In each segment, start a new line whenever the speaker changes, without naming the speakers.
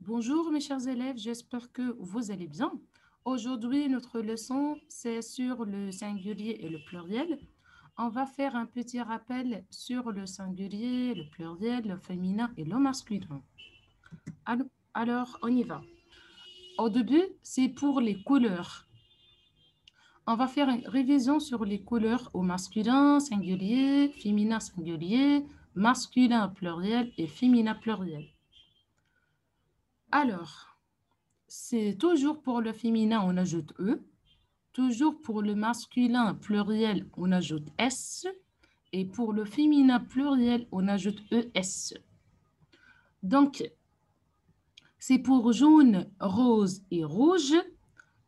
Bonjour mes chers élèves, j'espère que vous allez bien. Aujourd'hui, notre leçon, c'est sur le singulier et le pluriel. On va faire un petit rappel sur le singulier, le pluriel, le féminin et le masculin. Alors, on y va. Au début, c'est pour les couleurs. On va faire une révision sur les couleurs au masculin, singulier, féminin, singulier, masculin, pluriel et féminin, pluriel. Alors, c'est toujours pour le féminin, on ajoute E. Toujours pour le masculin pluriel, on ajoute S. Et pour le féminin pluriel, on ajoute ES. Donc, c'est pour jaune, rose et rouge.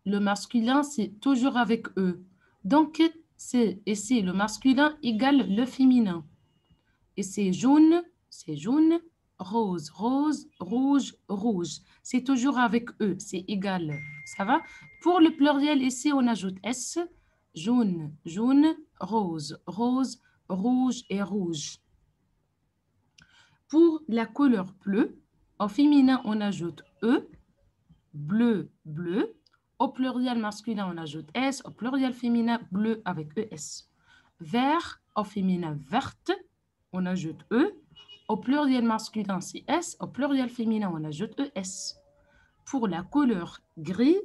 Le masculin, c'est toujours avec E. Donc, c'est ici le masculin égale le féminin. Et c'est jaune, rose, rose, rouge, rouge. C'est toujours avec E, c'est égal. Ça va? Pour le pluriel, ici, on ajoute S, jaune, jaune, rose, rose, rouge et rouge. Pour la couleur bleue, au féminin, on ajoute E, bleu, bleu. Au pluriel masculin, on ajoute S. Au pluriel féminin, bleu avec ES. Vert, au féminin, verte, on ajoute E. Au pluriel masculin, c'est S. Au pluriel féminin, on ajoute ES. Pour la couleur gris,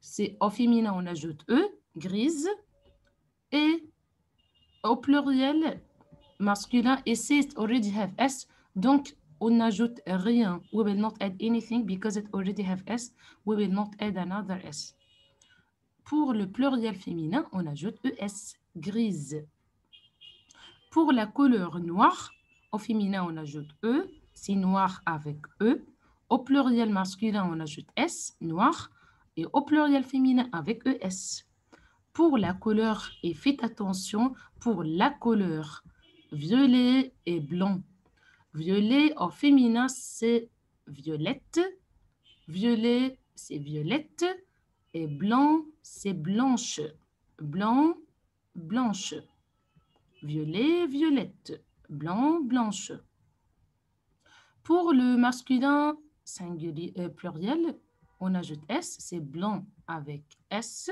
c'est au féminin, on ajoute E, grise. Et au pluriel masculin, ici, it already have S. Donc, on n'ajoute rien. We will not add anything because it already have S. We will not add another S. Pour le pluriel féminin, on ajoute ES, grise. Pour la couleur noire, au féminin, on ajoute E, c'est noir avec E. Au pluriel masculin, on ajoute S, noir. Et au pluriel féminin, avec ES. Pour la couleur, et faites attention, pour la couleur violet et blanc. Violet au féminin, c'est violette. Violet, c'est violette. Et blanc, c'est blanche. Blanc, blanche. Violet, violette. Blanc, blanche. Pour le masculin singulier, pluriel, on ajoute S, c'est blanc avec S,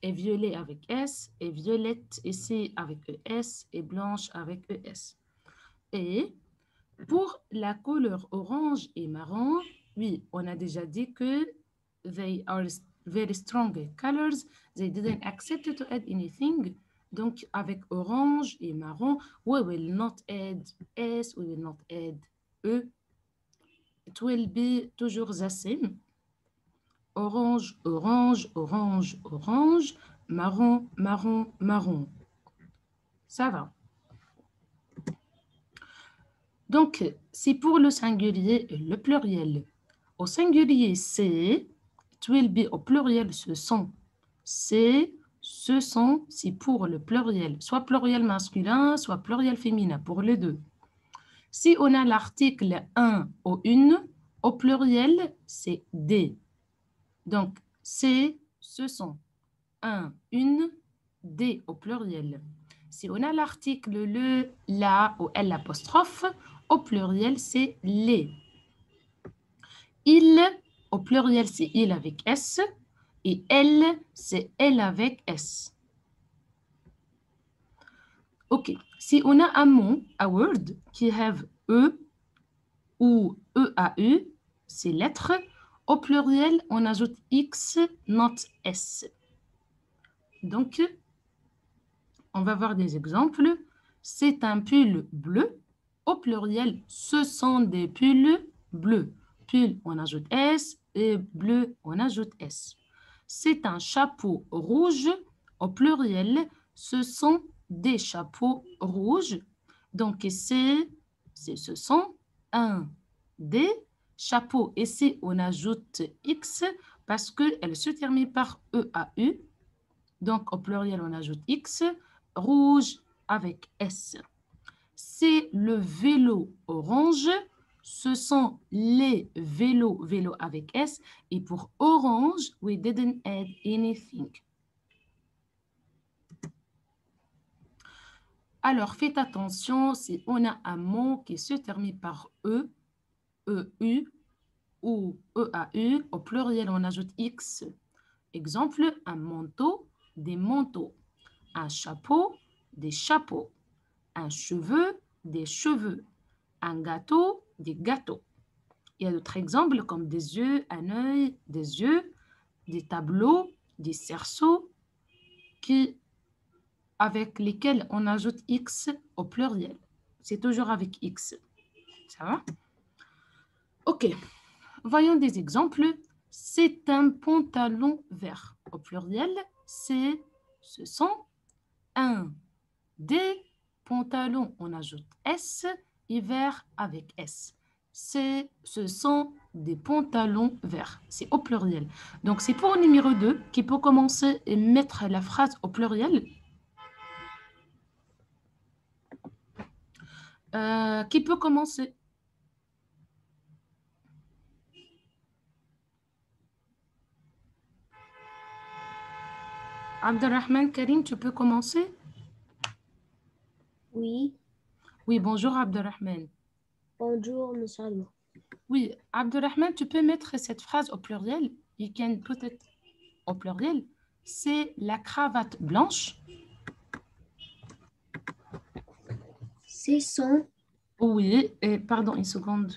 et violet avec S, et violette ici avec ES, et blanche avec ES. Et pour la couleur orange et marron, oui, on a déjà dit que they are very strong colors. They didn't accept to add anything. Donc, avec orange et marron, we will not add S, we will not add E. It will be toujours the same. Orange, orange, orange, orange, marron, marron, marron. Ça va. Donc, c'est pour le singulier et le pluriel. Au singulier, c'est, it will be au pluriel, ce sont. C'est, ce sont, c'est pour le pluriel, soit pluriel masculin, soit pluriel féminin, pour les deux. Si on a l'article un ou une, au pluriel, c'est des. Donc, c'est, ce sont. Un, une, des au pluriel. Si on a l'article le, la ou l apostrophe, au pluriel, c'est les. Il, au pluriel, c'est il avec S. Et elle, c'est elle avec S. OK. Si on a un mot, a word, qui have E ou EAU, c'est lettre. Au pluriel, on ajoute X, not S. Donc, on va voir des exemples. C'est un pull bleu. Au pluriel, ce sont des pulls bleus. Pull, on ajoute S et bleu, on ajoute S. C'est un chapeau rouge. Au pluriel, ce sont des chapeaux rouges. Donc, ce sont un des chapeaux. Ici, on ajoute X parce qu'elle se termine par EAU. Donc, au pluriel, on ajoute X. Rouge avec S. C'est le vélo orange. Ce sont les vélos, vélo avec S. Et pour orange, we didn't add anything. Alors, faites attention, si on a un mot qui se termine par E, EU, ou EAU. Au pluriel, on ajoute X. Exemple, un manteau, des manteaux. Un chapeau, des chapeaux. Un cheveu, des cheveux. Un gâteau, des gâteaux. Il y a d'autres exemples comme des yeux, un œil, des yeux, des tableaux, des cerceaux avec lesquels on ajoute X au pluriel. C'est toujours avec X. Ça va? OK. Voyons des exemples. C'est un pantalon vert. Au pluriel, ce sont des pantalons. On ajoute S et vert avec S. Ce sont des pantalons verts. C'est au pluriel. Donc, c'est pour le numéro 2 qui peut commencer et mettre la phrase au pluriel. Qui peut commencer? Abdelrahman Karim, tu peux commencer?
Oui.
Oui, bonjour Abdelrahman.
Bonjour, monsieur Alma.
Oui, Abdelrahman, tu peux mettre cette phrase au pluriel. You can put it au pluriel. C'est la cravate blanche.
C'est son.
Oui, et pardon, une seconde.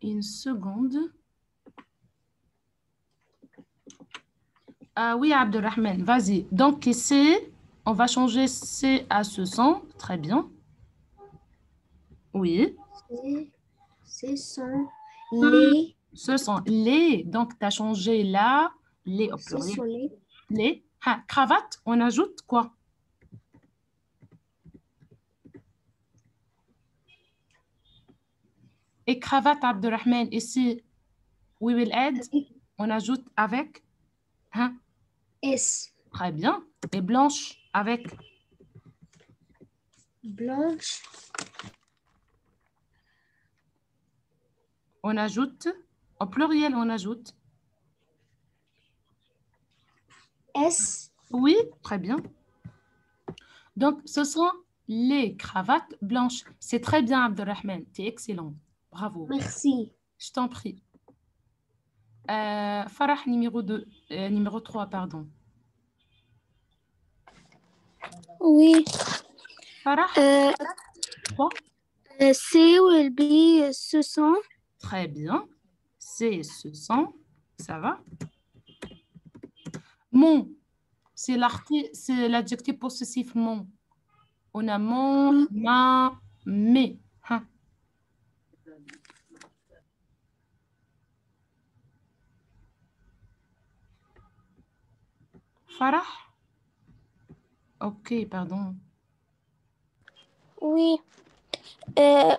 Une seconde. Oui, Abdelrahman, vas-y. Donc, c'est, on va changer C à ce son. Très bien. Oui.
C'est son. Les.
Ce sont les. Donc, tu as changé là, les au
C'est
pluriel.
son les.
Les. Ah, cravate, on ajoute quoi? Et cravate, Abdelrahman, ici, we will add, on ajoute avec, hein?
S.
Très bien. Et blanche, avec,
Blanche.
on ajoute, au pluriel, on ajoute.
S.
Oui, très bien. Donc, ce sont les cravates blanches. C'est très bien, Abdelrahman. Tu es excellent. Bravo.
Merci.
Je t'en prie. Farah, numéro 2, numéro 3, pardon.
Oui.
Farah, quoi?
C will be ce sont.
Très bien. C'est ce sont. Ça va? Mon, c'est l'adjectif possessif mon. On a mon, ma, mes. Hein. Farah? Ok, pardon.
Oui.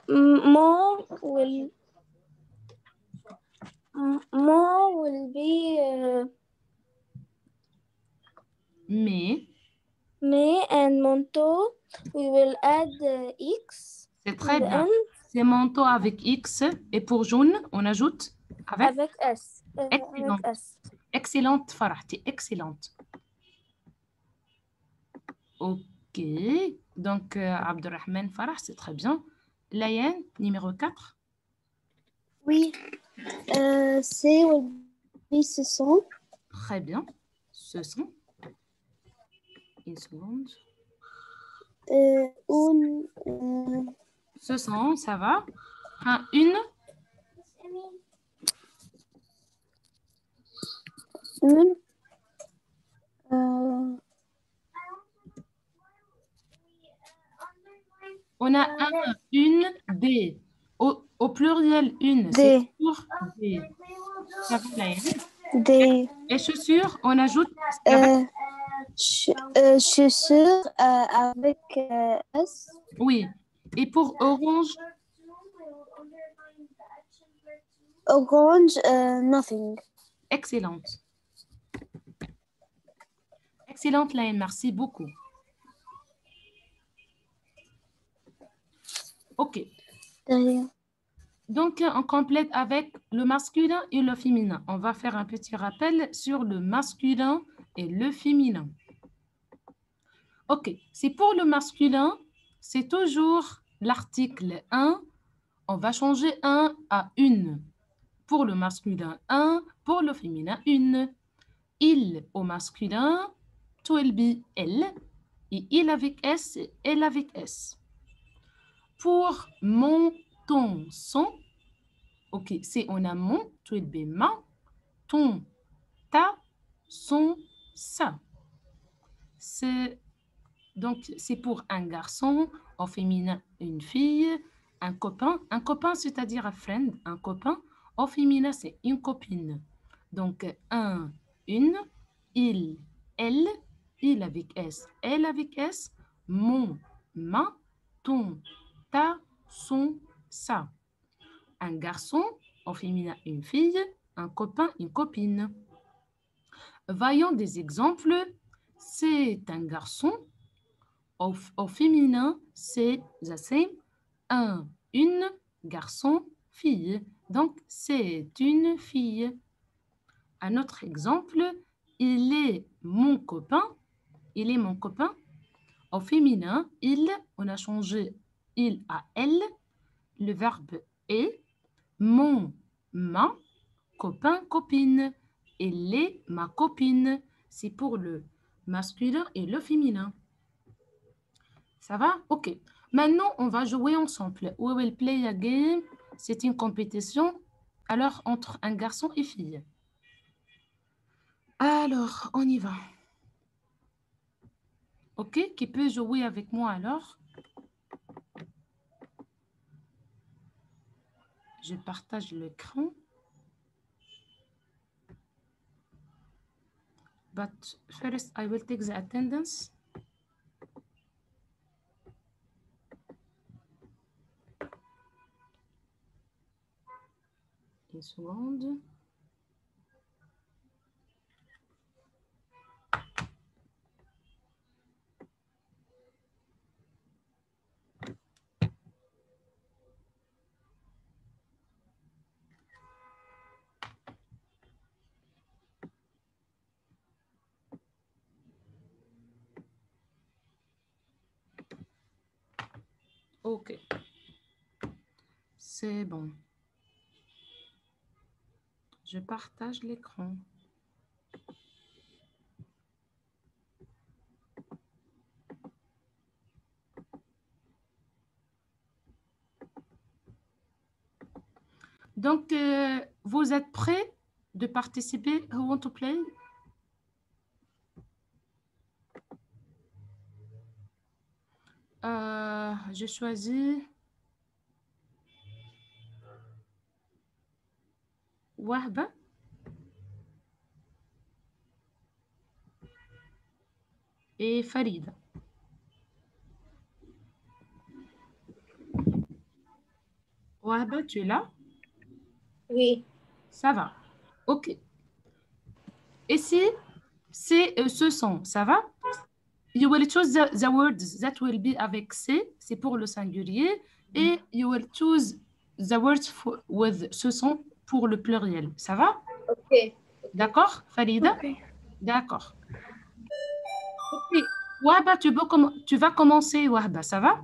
More will be
Mais,
me and manteau. We will add X.
c'est très bien. C'est manteau avec X. Et pour jaune, on ajoute
avec S.
Excellente.
Avec S.
Excellente, Farah. T'es excellente. Ok. Donc, Abdelrahman, Farah, c'est très bien. Layan, numéro 4.
Oui. C will be ce sont.
Très bien. Ce sont. Une seconde. Ce sont, ça va. Une. On a un, une, des. Au pluriel, une. C'est toujours des. Ça va, Layan.
Des.
Et chaussures, on ajoute.
Chaussures avec S.
Oui. Et pour orange,
Orange, nothing.
excellente. Excellente, Laine, merci beaucoup. OK. Donc, on complète avec le masculin et le féminin. On va faire un petit rappel sur le masculin et le féminin. OK. C'est pour le masculin, c'est toujours l'article 1 On va changer un à une. Pour le masculin, un. Pour le féminin, une. Il au masculin, it will be elle. Et il avec S, elle avec S. Pour mon, ton, son, ok, c'est on a mon, it will be ma, ton, ta, son, ça. Donc, c'est pour un garçon, au féminin, une fille, un copain. Un copain, c'est-à-dire un friend, un copain. Au féminin, c'est une copine. Donc, un, une, il, elle, il avec S, elle avec S, mon, ma, ton, ta, son, ça. Un garçon, au féminin, une fille, un copain, une copine. Voyons des exemples. C'est un garçon. Au féminin, c'est the same. Un, une, garçon, fille. Donc, c'est une fille. Un autre exemple, il est mon copain. Il est mon copain. Au féminin, il, on a changé il à elle. Le verbe est. Mon, ma, copain, copine. Elle est ma copine. C'est pour le masculin et le féminin. Ça va? OK. Maintenant, on va jouer ensemble. We will play a game. C'est une compétition. Alors, entre un garçon et fille. Alors, on y va. OK? Qui peut jouer avec moi alors? Je partage l'écran. But first, I will take the attendance. Une seconde. OK. C'est bon. Je partage l'écran. Donc, vous êtes prêts de participer? Who want to play? Je choisis Wahba. Et Farida. Wahba, tu es là?
Oui.
Ça va. OK. Ici, c'est ce son. Ça va? You will choose the words that will be avec C. C'est pour le singulier. Et you will choose the words with ce son pour le pluriel. Ça va?
OK.
D'accord, Farida?
OK.
D'accord. OK. Wahba, tu vas commencer, Wahba. Ça va?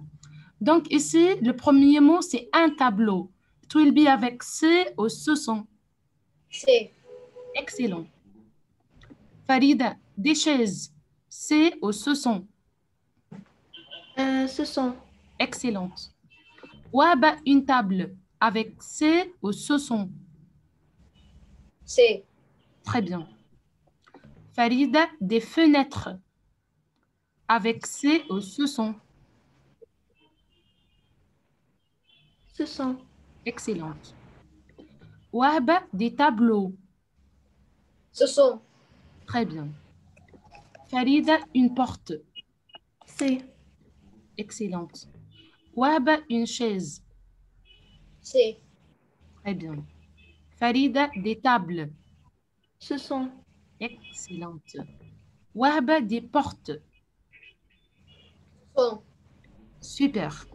Donc ici, le premier mot, c'est un tableau. It will be avec C ou ce son.
C.
Excellent. Farida, des chaises. C ou ce son.
Ce sont.
Excellente. Wahba, une table. Avec C ou ce son.
C.
Très bien. Farida, des fenêtres. Avec C ou ce son.
Ce sont.
Excellente. Wahba, des tableaux.
Ce sont.
Très bien. Farida, une porte.
C.
Excellente. Wahba, une chaise.
C.
Très bien. Farida, des tables.
Ce sont.
Excellente. Wahba, des portes.
Sont.
Super.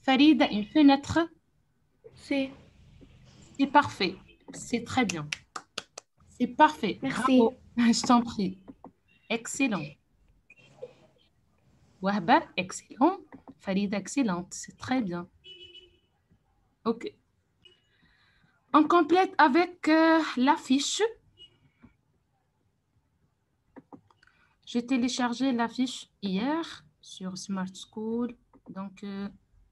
Farida, une fenêtre.
C.
C'est parfait. C'est très bien. C'est parfait.
Merci.
Bravo. Je t'en prie. Excellent. Wahba, excellent. Farida, excellente. C'est très bien. OK. On complète avec la fiche. J'ai téléchargé la fiche hier sur Smart School. Donc,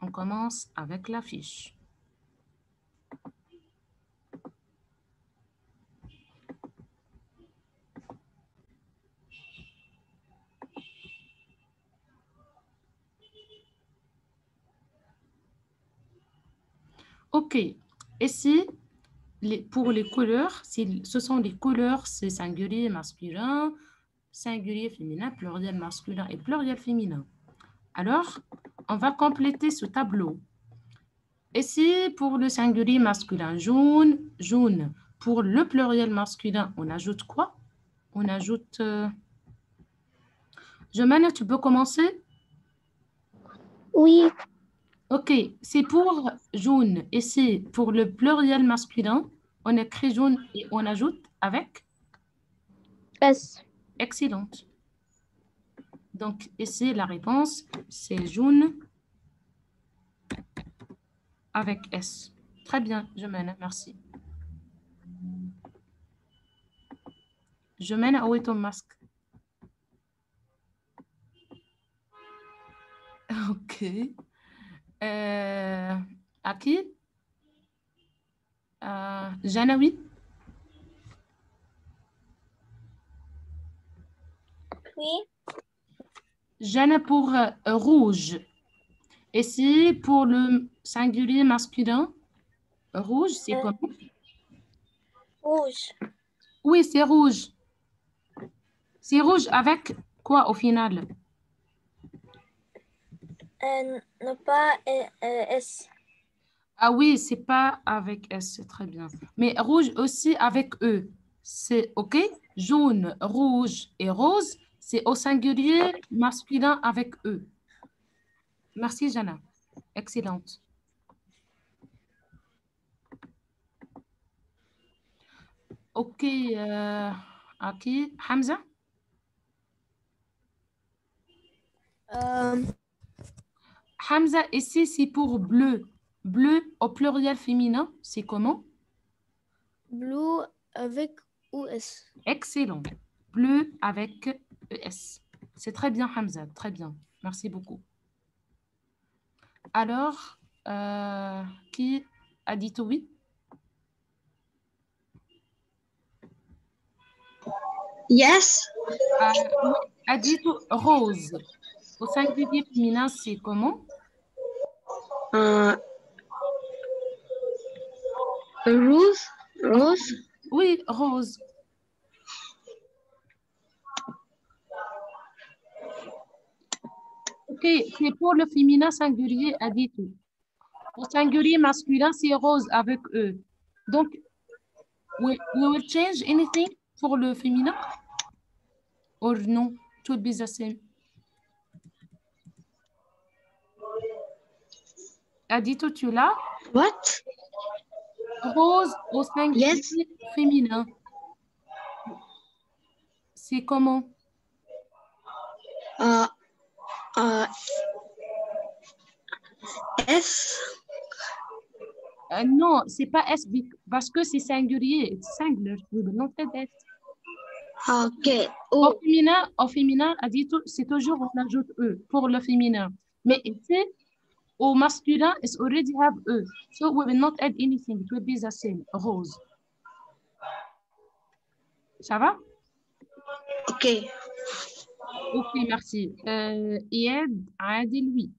on commence avec la fiche. OK. Ici, pour les couleurs, ce sont les couleurs, c'est singulier masculin, singulier féminin, pluriel masculin et pluriel féminin. Alors, on va compléter ce tableau. Ici, pour le singulier masculin, jaune, jaune. Pour le pluriel masculin, on ajoute quoi? On ajoute... Jemana, tu peux commencer?
Oui.
OK, c'est pour jaune. Ici, pour le pluriel masculin, on écrit jaune et on ajoute avec?
S.
Excellente. Donc, ici, la réponse, c'est jaune avec S. Très bien, Jemana, merci. Jemana, où est ton masque? OK. À qui? Jana, oui?
Oui.
Jana pour rouge. Ici, pour le singulier masculin, rouge, c'est comment?
Rouge.
Oui, c'est rouge. C'est rouge avec quoi au final?
Non pas S.
Ah oui, c'est pas avec S, c'est très bien. Mais rouge aussi avec E. C'est OK? Jaune, rouge et rose, c'est au singulier masculin avec E. Merci, Jana. Excellente. OK. À qui? Hamza? Hamza, ici, c'est pour bleu. Bleu au pluriel féminin, c'est comment?
Blue avec US.
Excellent. Bleu avec ES. C'est très bien, Hamza. Très bien. Merci beaucoup. Alors, qui a dit oui?
Yes.
Oui, a dit rose. Au singulier féminin, c'est comment?
Rose. Rose.
Oui, rose. OK, c'est pour le féminin singulier, a dit tout. Au singulier masculin, c'est rose avec E. Donc, we will change anything pour le féminin? Or non, tout be the same. Adito, tu l'as?
What?
Rose au singulier
Yes.
féminin. C'est comment?
S.
Non, c'est pas S parce que c'est singulier. It's singular. We will not add S.
OK.
Au féminin, Adito, c'est toujours on ajoute E pour le féminin. Mais ici, au masculin, it's already have E. So we will not add anything. It will be the same. Rose. Ça va?
OK.
Ok, merci. Ied, Adil, oui.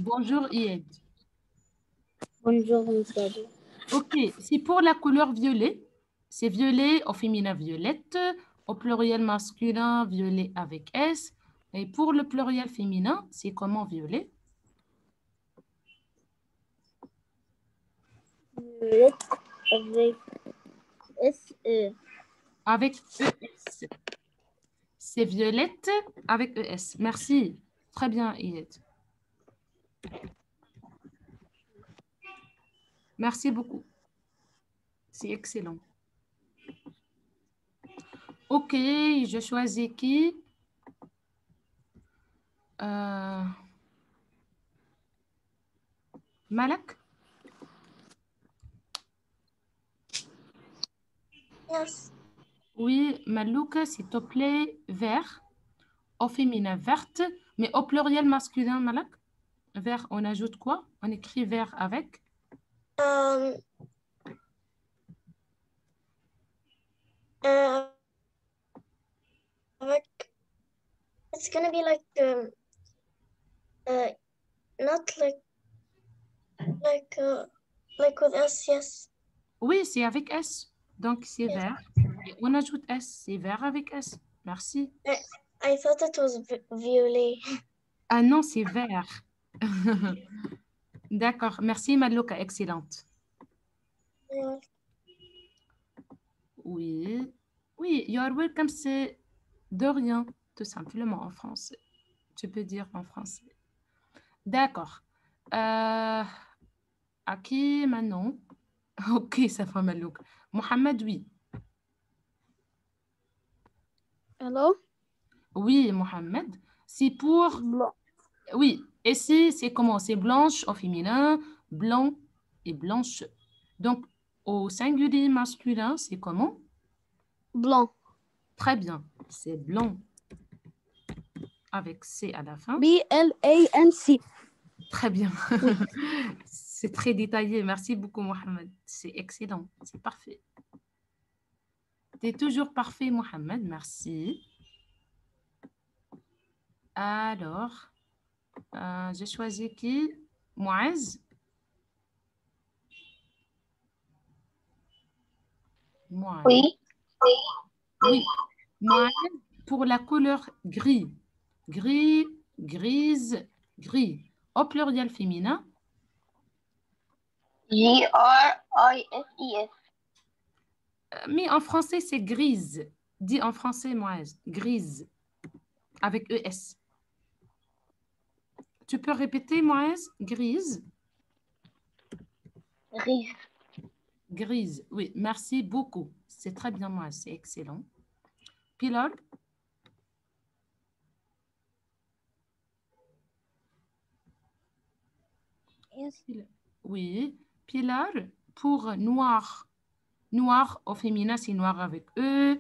Bonjour, Ied.
Bonjour, monsieur.
Ok, c'est pour la couleur violet. C'est violet au féminin violette, au pluriel masculin violet avec S. Et pour le pluriel féminin, c'est comment violet?
Violette avec SE.
Avec ES. C'est violette avec ES. Merci. Très bien, Ied. Merci beaucoup. C'est excellent. Ok, je choisis qui? Malak?
Yes.
Oui, Malouka, s'il te plaît, vert. Au féminin, verte. Mais au pluriel masculin, Malak? Vert, on ajoute quoi? On écrit vert avec.
Um, uh, it's gonna be like not like with S, yes.
Oui, c'est avec S. Donc, c'est
Yes.
vert. Et on ajoute S. C'est vert avec S. Merci.
I thought it was violet.
Ah non, c'est vert. D'accord. Merci, Malouka. Excellente.
Yeah.
Oui. Oui, you're welcome, c'est de rien, tout simplement en français. Tu peux dire en français. D'accord. À qui maintenant? Ok, ça fait Malouk. Mohamed, oui.
Hello?
Oui, Mohamed. C'est pour...
Blanc.
Oui. Et c'est comment? C'est blanche au féminin, blanc et blanche. Donc, au singulier masculin, c'est comment?
Blanc.
Très bien. C'est blanc. Avec C à la fin.
B-L-A-N-C.
Très bien. C'est très détaillé. Merci beaucoup, Mohamed. C'est excellent. C'est parfait. Tu es toujours parfait, Mohamed. Merci. Alors, j'ai choisi qui? Moaz. Moaz.
Oui.
Oui. Moaz pour la couleur gris. Gris, grise, gris. Au pluriel féminin.
G-R-I-S-E-S.
Mais en français, c'est grise. Dis en français, Moaz. Grise. Avec ES. Tu peux répéter, Moaz? Grise.
Grise.
Grise, oui. Merci beaucoup. C'est très bien, Moaz. C'est excellent. Pilar?
Yes.
Oui. Pilar, pour noir. Noir au féminin, c'est noir avec E.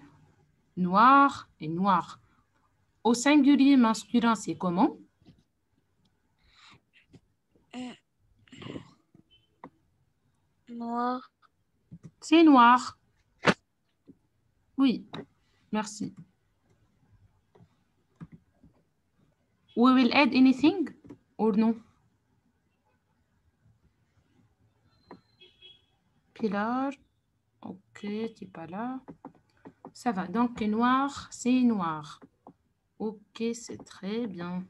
Noir et noir. Au singulier masculin, c'est comment?
Noir.
C'est noir. Oui, merci. We will add anything or no? Pilar, ok, tu n'es pas là. Ça va, donc noir, c'est noir. Ok, c'est très bien.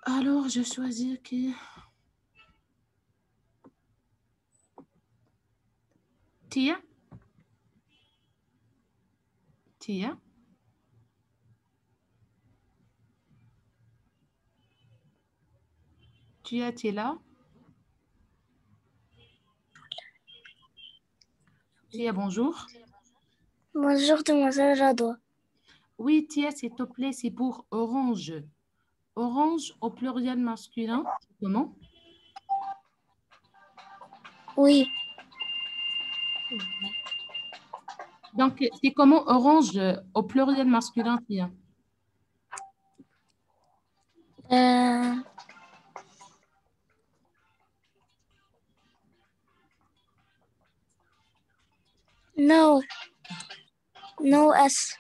Alors, je choisis qui? Tia? Tia? Tia, tu es là? Tia, bonjour.
Bonjour, demoiselle Jadot.
Oui, Tia, s'il te plaît, c'est pour orange. Orange au pluriel masculin, comment?
Oui.
Donc, c'est comment orange au pluriel masculin, Tia?
No. No S.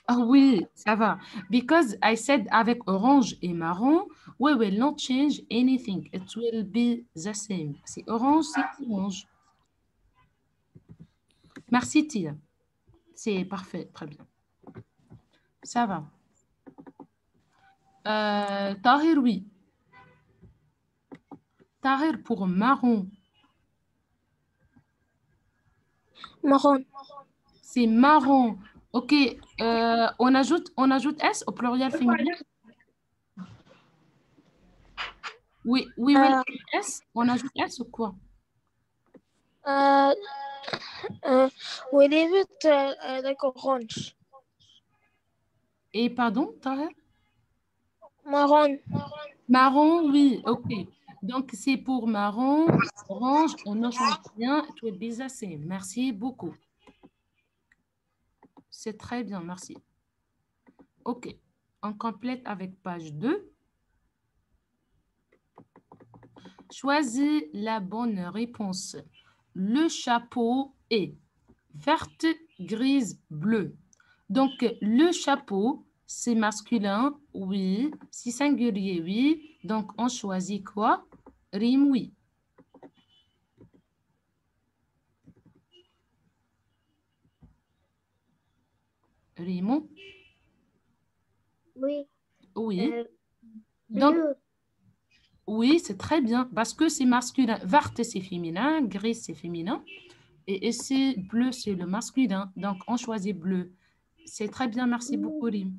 Ah oui, ça va. Because I said avec orange et marron, we will not change anything. It will be the same. C'est orange, c'est orange. Merci, Tia. C'est parfait, très bien. Ça va. Tahir, oui. Tahir pour marron.
Marron.
C'est marron. OK. On ajoute S au pluriel féminin. Oui, oui, oui. S. On ajoute S ou quoi?
We leave it like orange.
Et pardon, Tahir?
Marron.
Marron, oui. OK. Donc, c'est pour marron, orange, on ne change rien. It will be the same. Merci beaucoup. C'est très bien, merci. OK. On complète avec page 2. Choisis la bonne réponse. Le chapeau est verte, grise, bleue. Donc, le chapeau, c'est masculin, oui. Si singulier, oui. Donc, on choisit quoi? Rime, oui. Rime,
Oui.
oui.
Euh,
Donc,
bleu.
oui, c'est très bien parce que c'est masculin. Verte, c'est féminin. Gris, c'est féminin. Et ici, bleu, c'est le masculin. Donc, on choisit bleu. C'est très bien. Merci beaucoup, Rim.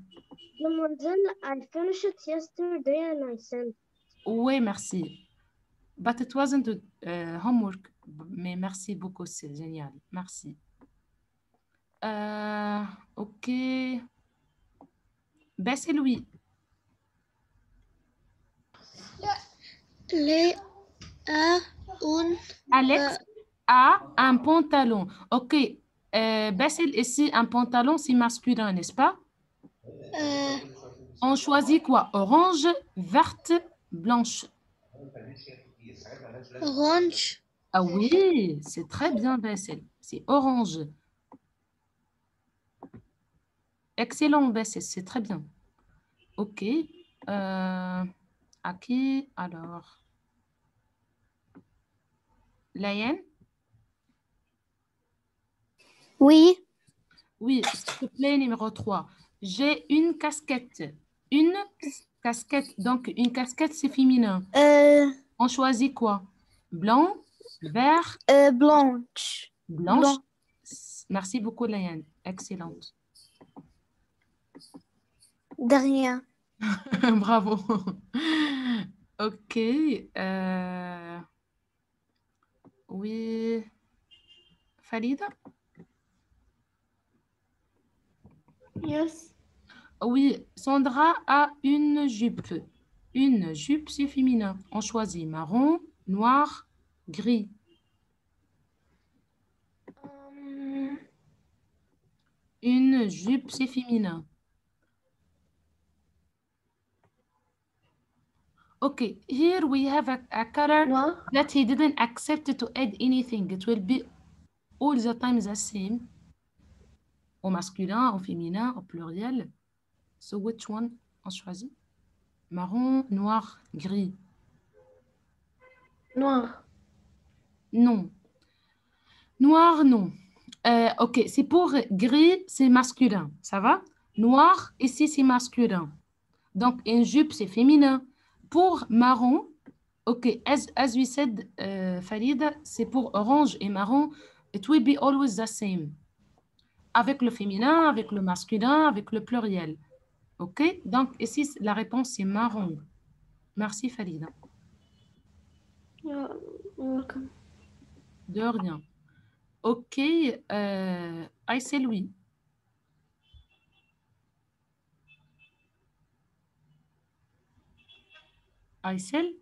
Mademoiselle, I finished it yesterday and I sent.
Oui, merci. But it wasn't homework. Mais merci beaucoup, c'est génial. Merci. OK. Ben, c'est Louis. Alex a un pantalon. OK. Bassel, ici, un pantalon, c'est masculin, n'est-ce pas? On choisit quoi? Orange, verte, blanche.
Orange.
Ah oui, c'est très bien, Bassel. C'est orange. Excellent, Bassel, c'est très bien. OK. À qui? Alors, Laïenne?
Oui.
Oui, s'il te plaît, numéro 3. J'ai une casquette. Une casquette. Donc, une casquette, c'est féminin. On choisit quoi? Blanc, vert,
Blanche.
blanche.
Blanc.
Merci beaucoup, Laïane. Excellente.
De rien.
Bravo. OK. Oui. Falida?
Yes.
Oui, Sandra a une jupe. Une jupe, c'est féminin. On choisit marron, noir, gris. Une jupe, c'est féminin. Okay, here we have a color
Noir.
that he didn't accept to add anything. It will be all the time the same. Au masculin, au féminin, au pluriel. So which one on choisit? Marron, noir, gris.
Noir.
Non. Noir, non. OK, c'est pour gris, c'est masculin. Ça va? Noir, ici, c'est masculin. Donc, une jupe, c'est féminin. Pour marron, OK, as we said, Farida, c'est pour orange et marron. It will be always the same. Avec le féminin, avec le masculin, avec le pluriel. OK? Donc, ici, la réponse, c'est marron. Merci, Farida.
You're welcome.
De rien. OK, Aïssé Louis. Aïssel?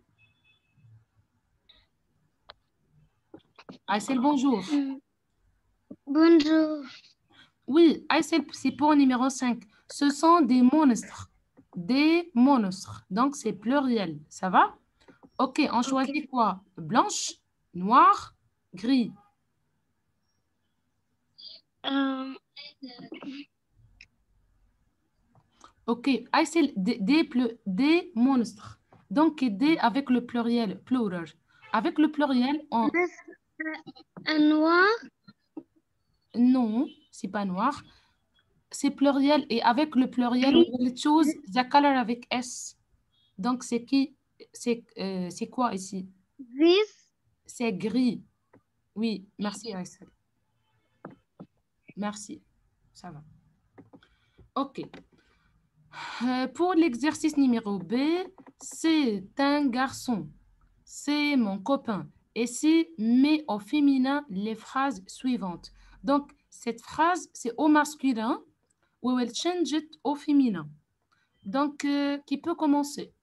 Aïssel, bonjour.
Bonjour.
Oui, Aïssel, c'est pour numéro 5. Ce sont des monstres. Des monstres. Donc, c'est pluriel. Ça va? OK, on choisit quoi? Blanche, noir, gris. OK, Aïssel, des monstres. Donc, des avec le pluriel, plural. Avec le pluriel, on...
Un noir.
Non, c'est pas noir. C'est pluriel et avec le pluriel, on will choose the color avec S. Donc, c'est qui? C'est quoi ici?
Gris.
C'est gris. Oui, merci Aïssel. Merci. Ça va. OK. Pour l'exercice numéro B, c'est un garçon. C'est mon copain. Et c'est mais au féminin les phrases suivantes. Donc, cette phrase, c'est au masculin. We will change it au féminin. Donc, qui peut commencer?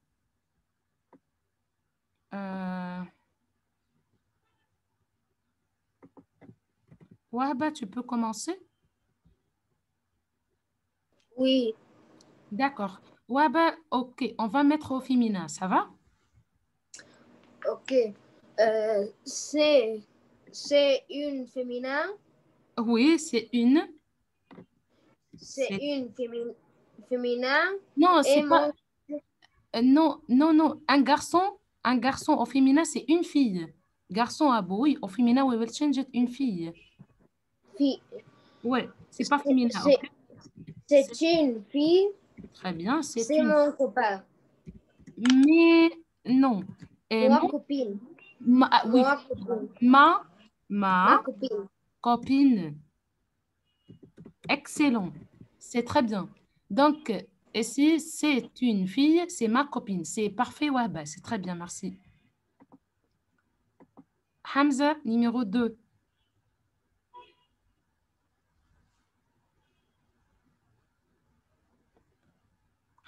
Wahba, tu peux commencer?
Oui.
D'accord. Wahba, ok, on va mettre au féminin, ça va?
Ok. C'est une féminin.
Oui, c'est une.
C'est
C'est-
une féminin.
Non,
Et
c'est pas. Non, non, non. Un garçon au féminin, c'est une fille. Garçon à beau, oui. Au féminin, we will change it, une fille.
fille.
Ouais, c'est pas féminin, ok?
C'est une fille.
Très bien, c'est
C'est
une.
mon copain.
Mais non. Et
Ma copine.
oui,
Ma copine.
ma
Ma copine.
copine. Excellent. C'est très bien. Donc, ici, c'est une fille, c'est ma copine. C'est parfait, ouais, bah, c'est très bien, merci. Hamza, numéro 2.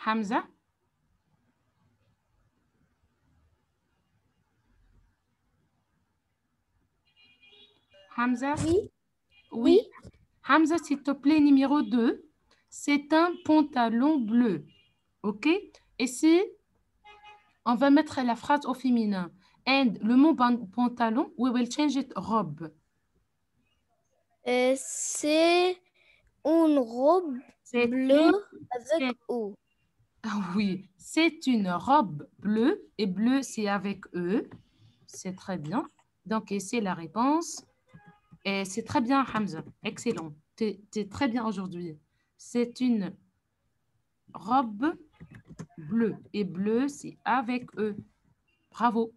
Hamza. Hamza.
Oui.
Oui. Hamza, s'il te plaît, numéro 2. C'est un pantalon bleu. OK? Ici, on va mettre la phrase au féminin. And le mot pantalon, we will change it robe.
C'est une robe
C'est
bleue
c'est-
avec O.
Ah oui, c'est une robe bleue et bleu, c'est avec E. C'est très bien. Donc, et c'est la réponse. Et c'est très bien, Hamza. Excellent. Tu es très bien aujourd'hui. C'est une robe bleue. Et bleu, c'est avec E. Bravo.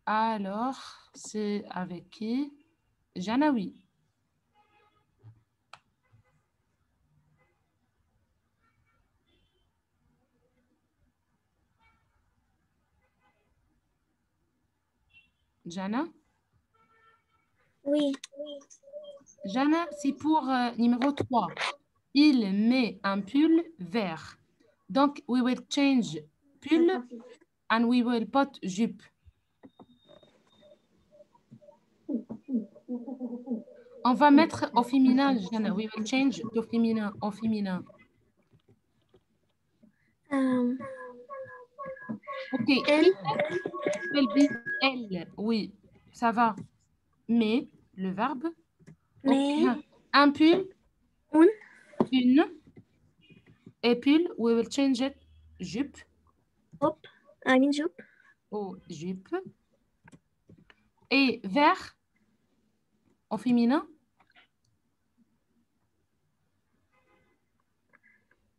Alors, c'est avec qui? Janawi. Jana?
Oui.
Jana, c'est pour numéro 3. Il met un pull vert. Donc, we will change pull and we will put jupe. On va mettre au féminin, Jana. We will change au féminin. Au féminin. OK.
Elle.
Will be elle. Oui, ça va. Mais, le verbe.
Mais.
OK. Un pull. Une. Et pull, we will change it. Jupe.
Hop. Une jupe.
Au jupe. Et vert. Au féminin.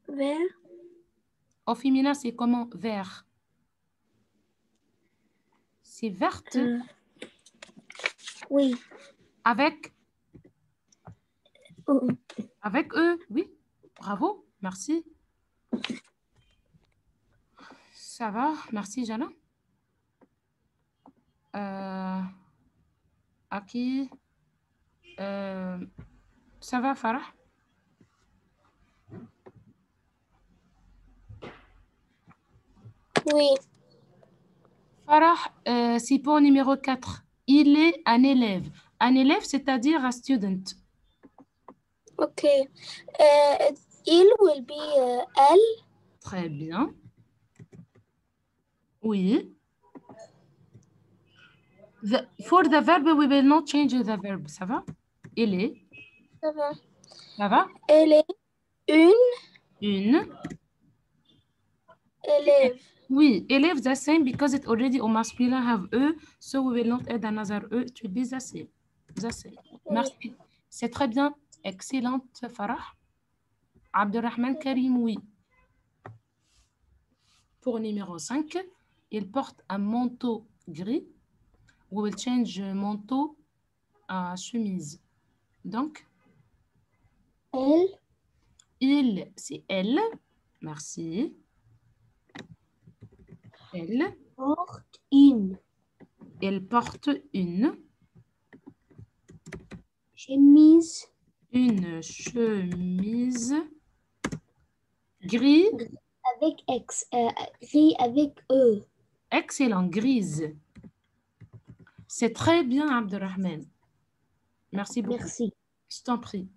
Vert.
Au féminin, c'est comment? Vert. C'est verte.
Oui.
Avec.
O.
Avec eux, oui. Bravo, merci. Ça va, merci Jana. À qui? Ça va, Farah?
Oui.
Farah, c'est pour numéro 4. Il est un élève. Un élève, c'est-à-dire un student.
Ok. Il will be elle.
Très bien. Oui. For the verb, we will not change the verb. Ça va? Il est.
Ça va.
Ça va?
Elle est
Une.
élève.
Oui, élève the same because it already au masculin have E, so we will not add another E. It will be the same. The same. Merci. C'est très bien. Excellente, Farah. Abdurrahman Karim, oui. Pour numéro 5, il porte un manteau gris. We will change manteau à chemise. Donc,
Elle.
il, c'est elle. Merci. Elle.
Porte une.
Elle porte une.
Chemise.
Une chemise gris.
Avec X. Gris avec E.
Excellent, grise. C'est très bien, Abdelrahman. Merci beaucoup.
Merci.
Je t'en prie.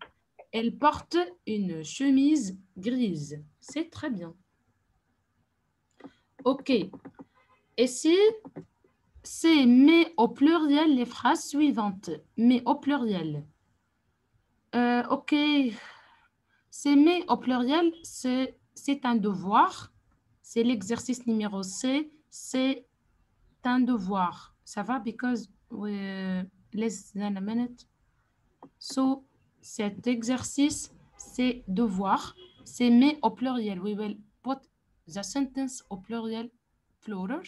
Elle porte une chemise grise. C'est très bien. OK. Et si c'est mais au pluriel les phrases suivantes. Mais au pluriel. OK. C'est mais au pluriel, c'est un devoir. C'est l'exercice numéro C. C'est un devoir. Ça va? Because less than a minute. So, cet exercice, c'est devoir. C'est mais au pluriel. We will put the sentence au pluriel, plural.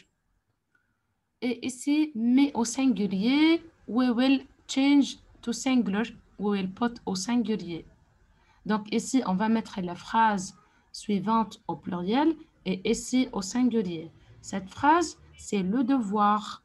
Et ici, mais au singulier, we will change to singular. We will put au singulier. Donc ici, on va mettre la phrase suivante au pluriel et ici au singulier. Cette phrase, c'est le devoir.